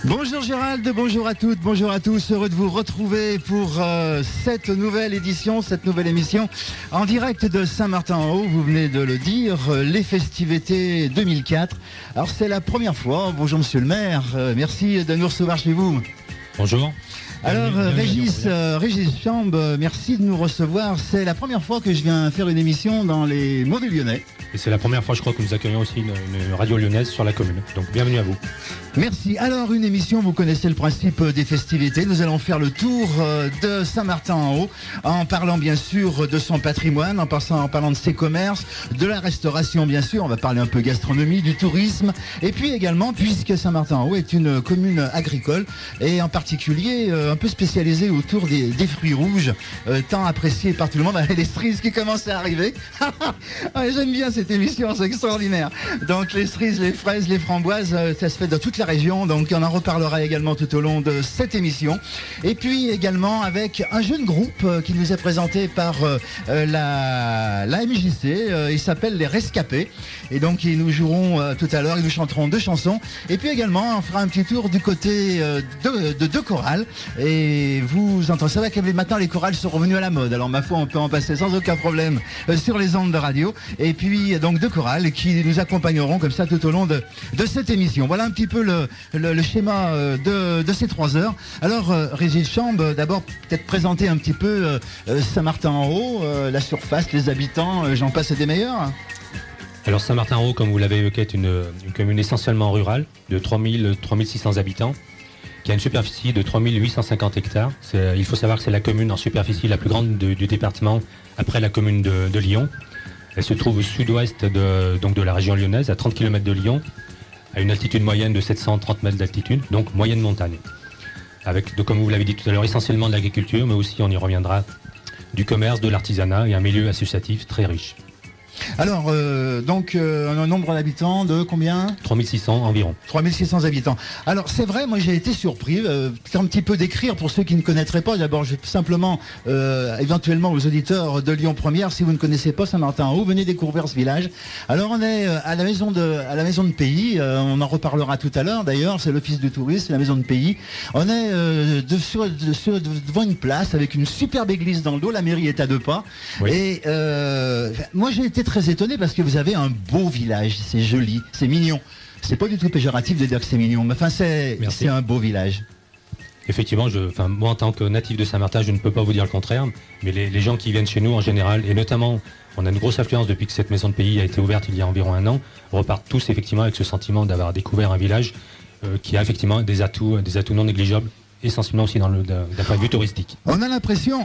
Bonjour Gérald, bonjour à toutes, bonjour à tous. Heureux de vous retrouver pour cette nouvelle édition, cette nouvelle émission en direct de Saint-Martin-en-Haut. Vous venez de le dire, les festivités 2004. Alors c'est la première fois. Bonjour Monsieur le maire, merci de nous recevoir chez vous. Bonjour. Alors Régis Chamb, merci de nous recevoir. C'est la première fois que je viens faire une émission dans les Mauvais Lyonnais. Et c'est la première fois, je crois, que nous accueillons aussi une radio lyonnaise sur la commune. Donc bienvenue à vous. Merci. Alors une émission, vous connaissez le principe des festivités. Nous allons faire le tour de Saint-Martin-en-Haut en parlant bien sûr de son patrimoine, en parlant de ses commerces, de la restauration bien sûr. On va parler un peu gastronomie, du tourisme. Et puis également, puisque Saint-Martin-en-Haut est une commune agricole et en particulier un peu spécialisée autour des fruits rouges, tant appréciés par tout le monde. Les cerises qui commencent à arriver. J'aime bien cette émission, c'est extraordinaire. Donc les cerises, les fraises, les framboises, ça se fait dans toute la région, donc on en reparlera également tout au long de cette émission. Et puis également avec un jeune groupe qui nous est présenté par la MJC, il s'appelle les Rescapés, et donc ils nous joueront tout à l'heure, ils nous chanteront 2 chansons, et puis également on fera un petit tour du côté de 2 chorales, et vous entendez, c'est vrai que maintenant les chorales sont revenues à la mode, alors ma foi on peut en passer sans aucun problème sur les ondes de radio, et puis donc 2 chorales qui nous accompagneront comme ça tout au long de cette émission. Voilà un petit peu le schéma de ces 3 heures. Alors Régis Chamb, d'abord peut-être présenter un petit peu Saint-Martin-en-Haut, la surface, les habitants, j'en passe des meilleurs. Alors Saint-Martin-en-Haut, comme vous l'avez évoqué, est une commune essentiellement rurale de 3600 habitants, qui a une superficie de 3850 hectares. Il faut savoir que c'est la commune en superficie la plus grande du département après la commune de Lyon. Elle se trouve au sud-ouest de la région lyonnaise, à 30 km de Lyon, à une altitude moyenne de 730 mètres d'altitude, donc moyenne montagne. Avec, comme vous l'avez dit tout à l'heure, essentiellement de l'agriculture, mais aussi, on y reviendra, du commerce, de l'artisanat et un milieu associatif très riche. Alors, un nombre d'habitants de combien ? 3600 environ. 3600 habitants. Alors, c'est vrai, moi j'ai été surpris, un petit peu décrire pour ceux qui ne connaîtraient pas. D'abord, je vais simplement, éventuellement aux auditeurs de Lyon Première, si vous ne connaissez pas Saint-Martin-en-Haut, venez découvrir ce village. Alors, on est à la maison de pays, on en reparlera tout à l'heure d'ailleurs, c'est l'office du tourisme, la maison de pays. On est devant une place avec une superbe église dans le dos, la mairie est à 2 pas. Oui. Et moi j'ai été très étonné parce que vous avez un beau village, c'est joli, c'est mignon. C'est pas du tout péjoratif de dire que c'est mignon, mais enfin c'est un beau village. Effectivement, moi en tant que natif de Saint-Martin, je ne peux pas vous dire le contraire, mais les gens qui viennent chez nous en général, et notamment, on a une grosse affluence depuis que cette maison de pays a été ouverte il y a environ 1 an, repartent tous effectivement avec ce sentiment d'avoir découvert un village qui a effectivement des atouts non négligeables, essentiellement aussi d'un point de vue touristique. On a l'impression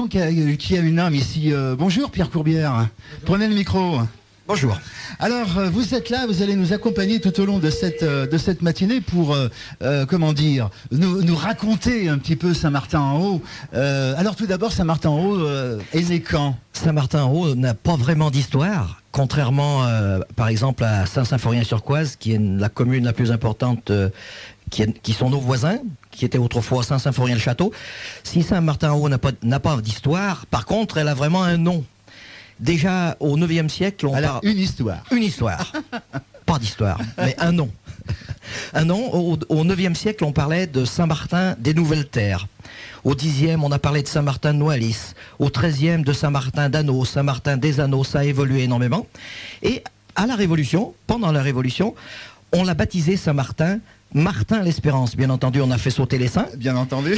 qu'il y a une âme ici. Bonjour Pierre Courbière, prenez le micro. Bonjour. Alors vous êtes là, vous allez nous accompagner tout au long de cette matinée pour nous raconter un petit peu Saint-Martin-en-Haut. Alors tout d'abord, Saint-Martin-en-Haut est né quand ? Saint-Martin-en-Haut n'a pas vraiment d'histoire, contrairement par exemple à Saint-Symphorien-sur-Coise, qui est la commune la plus importante, qui sont nos voisins, qui était autrefois Saint-Symphorien-le-Château. Si Saint-Martin-en-Haut n'a pas d'histoire, par contre, elle a vraiment un nom. Déjà au 9e siècle, on parle... Une histoire. Une histoire. Pas d'histoire, mais un nom. Un nom. Au 9e siècle, on parlait de Saint-Martin des Nouvelles Terres. Au 10e, on a parlé de Saint-Martin de Noaillis. Au 13e, de Saint-Martin d'Anneau, Saint-Martin des Anneaux. Ça a évolué énormément. Et à la Révolution, pendant la Révolution, on l'a baptisé Saint-Martin l'Espérance. Bien entendu, on a fait sauter les saints. Bien entendu.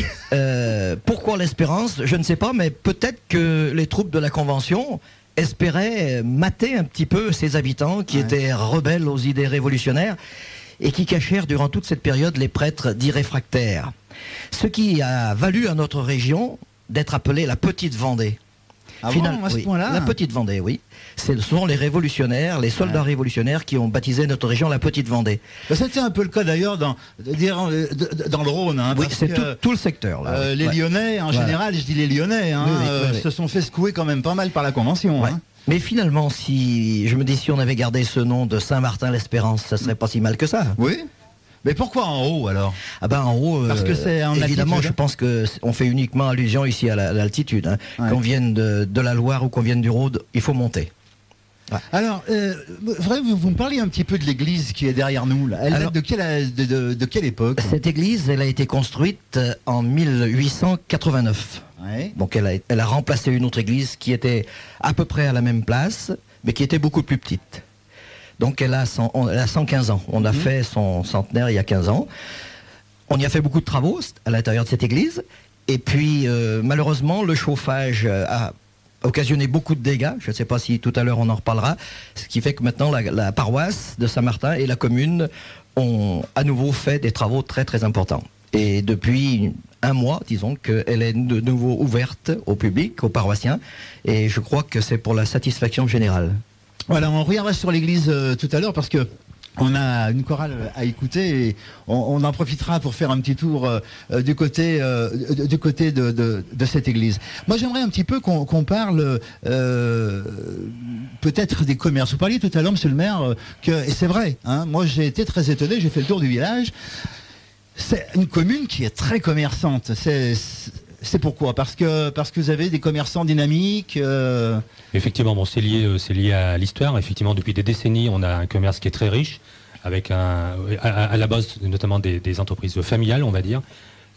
Pourquoi l'Espérance ? Je ne sais pas, mais peut-être que les troupes de la Convention espéraient mater un petit peu ces habitants qui étaient rebelles aux idées révolutionnaires et qui cachèrent durant toute cette période les prêtres dits réfractaires. Ce qui a valu à notre région d'être appelée la Petite Vendée. À ce point-là ? La Petite Vendée, oui. Ce sont les révolutionnaires, les soldats révolutionnaires qui ont baptisé notre région la Petite Vendée. C'était un peu le cas d'ailleurs dans le Rhône. Oui, c'est tout le secteur. Là. Les Lyonnais, en général, je dis les Lyonnais, se sont fait secouer quand même pas mal par la Convention. Mais finalement, si on avait gardé ce nom de Saint-Martin-l'Espérance, ça serait pas si mal que ça. Oui. Mais pourquoi en haut alors ? En haut, parce que c'est évidemment, je pense qu'on fait uniquement allusion ici à l'altitude. Qu'on vienne de la Loire ou qu'on vienne du Rhône, il faut monter. Ouais. Alors, vous me parliez un petit peu de l'église qui est derrière nous. Là. Elle date de quelle époque? Cette église, elle a été construite en 1889. Ouais. Donc elle a remplacé une autre église qui était à peu près à la même place, mais qui était beaucoup plus petite. Donc elle a 115 ans. On a fait son centenaire il y a 15 ans. On y a fait beaucoup de travaux à l'intérieur de cette église. Et puis, malheureusement, le chauffage a occasionné beaucoup de dégâts. Je ne sais pas si tout à l'heure on en reparlera. Ce qui fait que maintenant, la paroisse de Saint-Martin et la commune ont à nouveau fait des travaux très très importants. Et depuis un mois, disons qu'elle est de nouveau ouverte au public, aux paroissiens. Et je crois que c'est pour la satisfaction générale. Voilà, on reviendra sur l'église tout à l'heure parce que on a une chorale à écouter et on en profitera pour faire un petit tour du côté de cette église. Moi, j'aimerais un petit peu qu'on parle peut-être des commerces. Vous parliez tout à l'heure, monsieur le maire, et c'est vrai, hein, moi j'ai été très étonné, j'ai fait le tour du village. C'est une commune qui est très commerçante. C'est pourquoi? Parce que vous avez des commerçants dynamiques. Effectivement, bon, c'est lié à l'histoire. Effectivement, depuis des décennies, on a un commerce qui est très riche, avec à la base notamment des entreprises familiales, on va dire.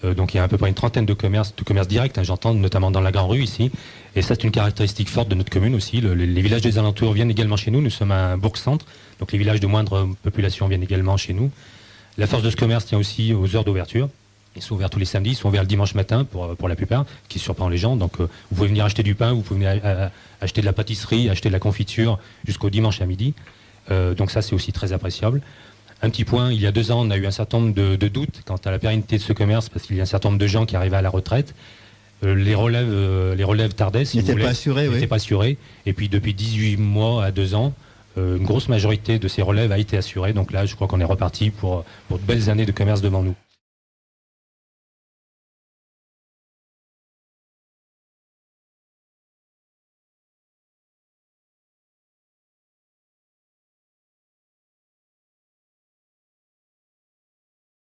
Donc il y a à peu près une trentaine de commerces directs, hein, j'entends, notamment dans la Grande Rue ici. Et ça, c'est une caractéristique forte de notre commune aussi. Les villages des alentours viennent également chez nous. Nous sommes un bourg-centre, donc les villages de moindre population viennent également chez nous. La force de ce commerce tient aussi aux heures d'ouverture. Ils sont ouverts tous les samedis, ils sont ouverts le dimanche matin pour la plupart, qui surprend les gens. Donc vous pouvez venir acheter du pain, vous pouvez venir acheter de la pâtisserie, acheter de la confiture jusqu'au dimanche à midi. Donc ça, c'est aussi très appréciable. Un petit point, il y a 2 ans, on a eu un certain nombre de doutes quant à la pérennité de ce commerce, parce qu'il y a un certain nombre de gens qui arrivaient à la retraite. Les relèves tardaient, si vous voulez. N'étaient pas assurés. Et puis depuis 18 mois à 2 ans, une grosse majorité de ces relèves a été assurée. Donc là, je crois qu'on est reparti pour de belles années de commerce devant nous.